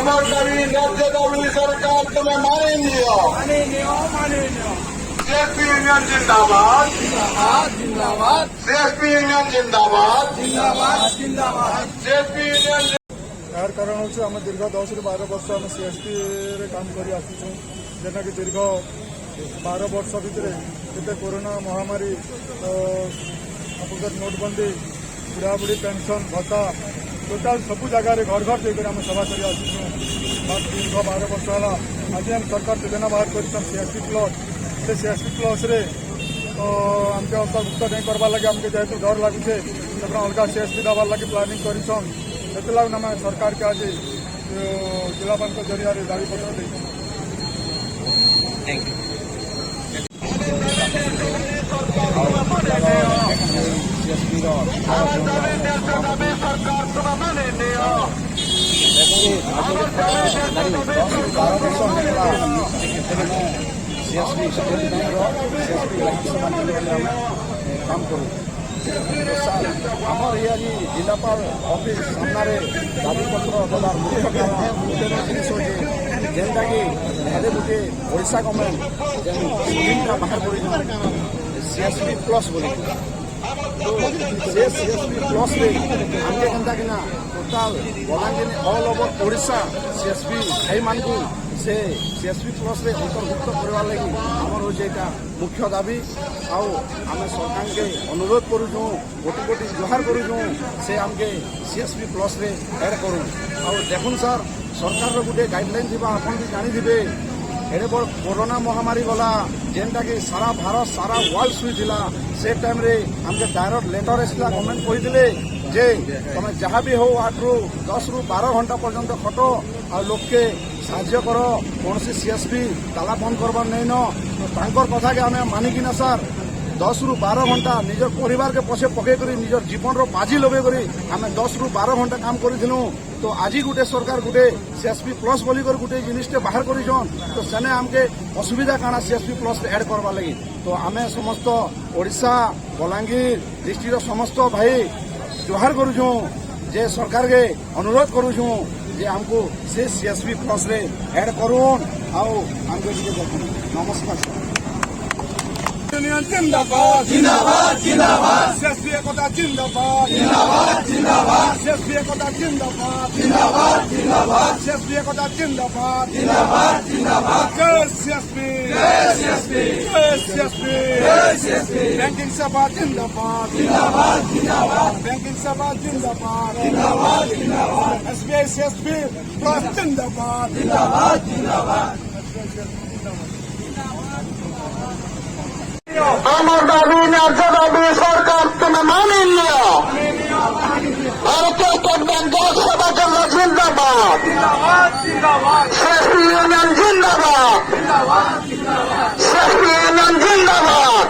আমার দাবি রাজ্য দাবি সরকার তুমি মানে নিও सीएसपी यूनियन जिंदाबाद सीएसपी यूनियन जिंदाबाद सीएसपी यूनियन यार कारण हूँ आम दीर्घ 10 ରୁ 12 वर्ष आम सीएसपी रे काम कर आसुँ जेना कि दीर्घ 12 वर्ष भितर जिते कोरोना महामारी नोटबंदी बुढ़ाबुढ़ी पेंशन भत्ता टोटाल सबू जगार घर घर जाकर आम सभा कर आसुँ दीर्घ 12 वर्ष है आज आम सरकार योजना बाहर कर सीएसपी प्लस से सीएसपी प्लस रे आमके अंतर्भुक्त नहीं करवा लगे आमके जेहेतु डर लगुचे अलग सीएसपी देवार लगे प्लानिंग करछन से सरकार के आज जिलापाल जरिया दावी पत्र दे सीएसपी काम करूँ आमर ये जिलापाल ऑफिस सामने दाबी पत्र देवार मुख्य कारण गोटे जिस जेनटा कि इधर गोटे ओडिशा गवर्नमेंट जेन स्कीमटा बाहर कर सीएसपी प्लस बोली तो से सीएसपी प्लस आमके केनता कि total Balangir all over Odisha CSP भाई मान से सीएसपी प्लस अंतर्भुक्त करवा लगी आमर हूँ यहाँ मुख्य दाबी आउ आम सरकार के अनुरोध करुँ गोटी गोटी जुहार करुँ से आमके सीएसपी प्लस एड करूँ आउ देखुन सर सरकार गोटे गाइडलाइन थी आप जानी एडे बड़ कोरोना महामारी गला जेनटा कि सारा भारत सारा वर्ल्ड शुई से टाइम रे आमके डायरेक्ट लेटर आसला गवर्नमेंट कही जे तुम जहाँ भी हो 8 ରୁ 10 ରୁ 12 घंटा पर्यंत खट आ लोक के साहाय्य कर कौन सीएसपी ताला बंद करवार नहीं न तो कथा के आम मानिकिना सर 10 ରୁ 12 घंटा निजर परिवार के पछे पकई कर निजर जीवन रो बाजी लगे कर आम 10 ରୁ 12 घंटा काम करूँ तो आज गोटे सरकार गोटे सीएसपी प्लस बोली गोटे जिनिसटे बाहर करिछन तो सेने आमके असुविधा काना सीएसपी प्लस एड करवा लगी तो आम समस्त ओडिशा बलांगीर डिस्ट्रिक्ट समस्त भाई जुहार करुँ जे सरकार के अनुरोध करुँ जे हमको से सीएसपी प्लस रे एड करूँ आओ हमको नमस्कार यूनियन जिंदाबाद जिंदाबाद जिंदाबाद सीएसपी एकता जिंदाबाद जिंदाबाद जिंदाबाद सीएसपी एकता जिंदाबाद जिंदाबाद जिंदाबाद सीएसपी एकता जिंदाबाद जिंदाबाद जिंदाबाद जय सीएसपी जय सीएसपी जय सीएसपी जय सीएसपी बैंकिंग सभा जिंदाबाद जिंदाबाद जिंदाबाद बैंकिंग सभा जिंदाबाद जिंदाबाद जिंदाबाद एसबीआई सीएसपी प्लस जिंदाबाद जिंदाबाद जिंदाबाद আমার দাবি ন্যায্য দাবি সরকার তুমি মানে নিও ভারতীয় স্টেট ব্যাংক সেবা জন্য জিন্দাবাদ सीएसपी यूनियन जिंदाबाद सीएसपी यूनियन जिंदाबाद